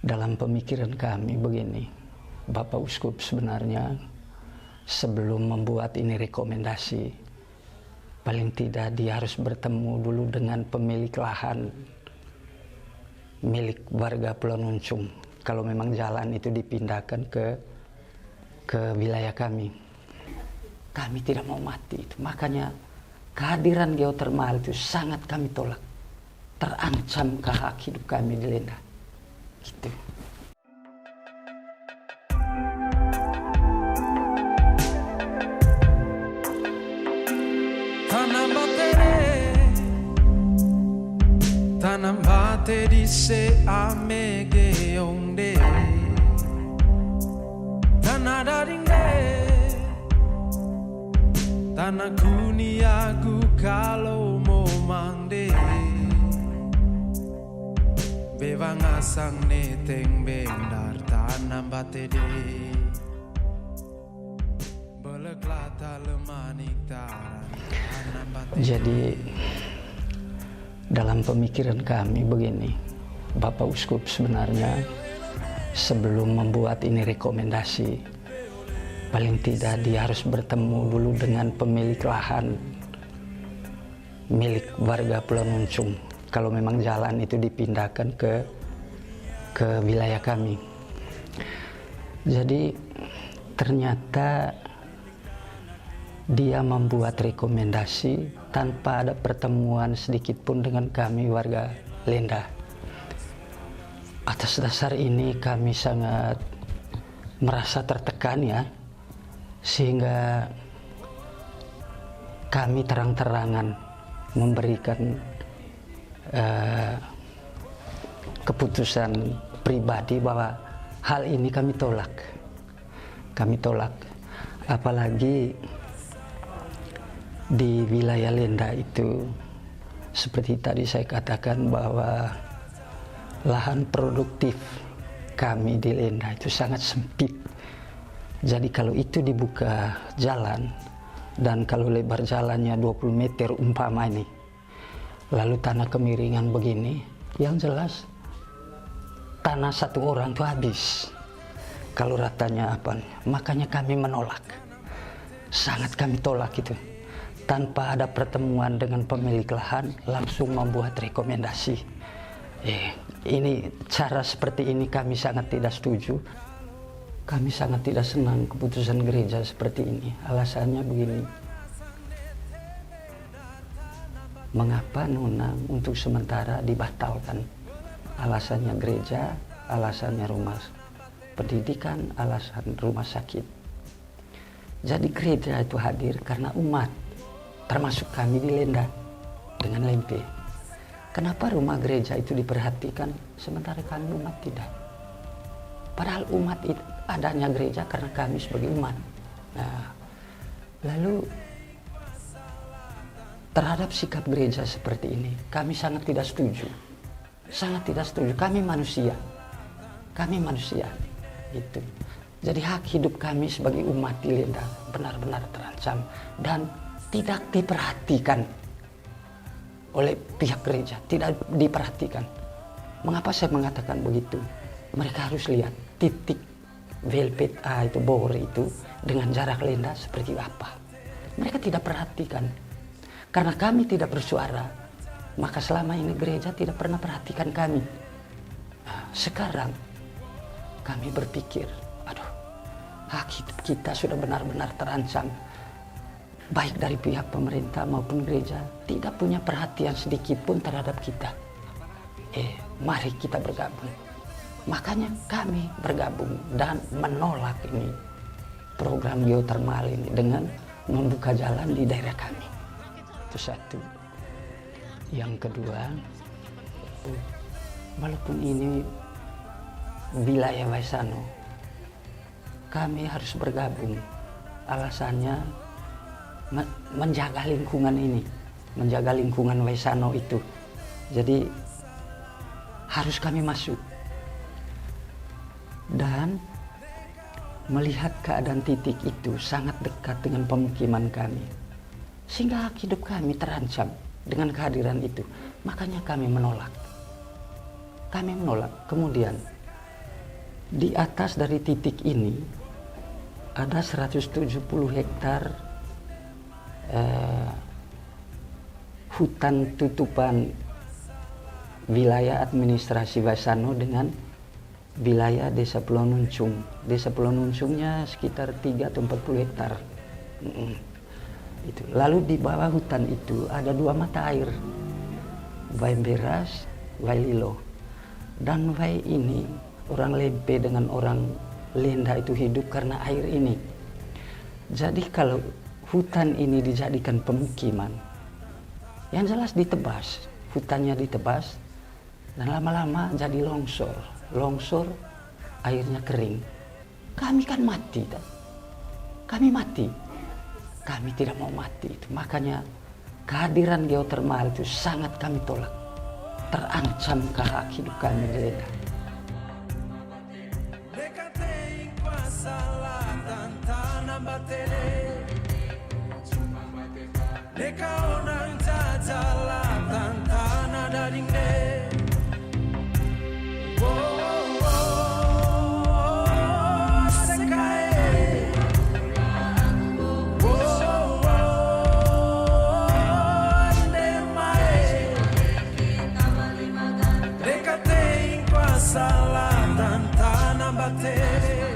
Dalam pemikiran kami begini, Bapak Uskup sebenarnya sebelum membuat ini rekomendasi, paling tidak dia harus bertemu dulu dengan pemilik lahan milik warga Pulau Nuncung. Kalau memang jalan itu dipindahkan ke wilayah kami tidak mau mati itu. Makanya kehadiran geotermal itu sangat kami tolak. Terancam ke hak hidup kami di Lenda. Gitu. Tanam bate di se ame geonde tanah daringde tanah kuniagu kalau mau mande bevang asang neteng bendar tanam bate de beleklata lemanik taran tanam bate. Jadi dalam pemikiran kami begini, Bapak Uskup sebenarnya sebelum membuat ini rekomendasi, paling tidak dia harus bertemu dulu dengan pemilik lahan milik warga Pulau Nuncung. Kalau memang jalan itu dipindahkan ke wilayah kami. Jadi ternyata dia membuat rekomendasi tanpa ada pertemuan sedikit pun dengan kami warga Lenda. Atas dasar ini kami sangat merasa tertekan ya, sehingga kami terang-terangan memberikan keputusan pribadi bahwa hal ini kami tolak. Apalagi di wilayah Lenda itu seperti tadi saya katakan bahwa lahan produktif kami di Lenda itu sangat sempit. Jadi kalau itu dibuka jalan dan kalau lebar jalannya 20 meter umpama ini, lalu tanah kemiringan begini, yang jelas tanah satu orang itu habis kalau ratanya apa. Makanya kami menolak, sangat kami tolak itu. Tanpa ada pertemuan dengan pemilik lahan, langsung membuat rekomendasi. Ini cara seperti ini kami sangat tidak setuju. Kami sangat tidak senang keputusan gereja seperti ini. Alasannya begini. Mengapa nona untuk sementara dibatalkan? Alasannya gereja, alasannya rumah pendidikan, alasan rumah sakit. Jadi gereja itu hadir karena umat, termasuk kami di Lenda dengan Lempe. Kenapa rumah gereja itu diperhatikan sementara kami umat tidak? Padahal umat itu adanya gereja karena kami sebagai umat. Nah, lalu terhadap sikap gereja seperti ini kami sangat tidak setuju. Sangat tidak setuju. Kami manusia gitu. Jadi hak hidup kami sebagai umat di Lenda benar-benar terancam dan tidak diperhatikan oleh pihak gereja, tidak diperhatikan. Mengapa saya mengatakan begitu? Mereka harus lihat titik velvet itu bor itu dengan jarak Lenda seperti apa. Mereka tidak perhatikan. Karena kami tidak bersuara, maka selama ini gereja tidak pernah perhatikan kami. Nah, sekarang kami berpikir, aduh, hak hidup kita sudah benar-benar terancam. Baik dari pihak pemerintah maupun gereja tidak punya perhatian sedikit pun terhadap kita. Mari kita bergabung. Makanya kami bergabung dan menolak ini program geotermal ini dengan membuka jalan di daerah kami. Itu satu. Yang kedua, walaupun ini wilayah Waisano, kami harus bergabung. Alasannya menjaga lingkungan ini, menjaga lingkungan Waisano itu. Jadi harus kami masuk dan melihat keadaan titik itu sangat dekat dengan pemukiman kami, sehingga hak hidup kami terancam dengan kehadiran itu. Makanya kami menolak. Kemudian Di atas dari titik ini ada 170 hektar hutan tutupan wilayah administrasi Basano dengan wilayah Desa Pulau Nuncung. Desa Pulau Nuncungnya sekitar 3 atau 40 hektar. Itu. Lalu di bawah hutan itu ada 2 mata air, Wai Beras, Wai Lilo. Dan Wai ini orang Lempe dengan orang Lenda itu hidup karena air ini. Jadi kalau hutan ini dijadikan pemukiman, yang jelas ditebas, hutannya ditebas, dan lama-lama jadi longsor. Longsor, airnya kering. Kami kan mati, kami mati. Kami tidak mau mati. Makanya kehadiran geotermal itu sangat kami tolak. Terancam ke hak hidup kami di Lenda. Salatan tanah batere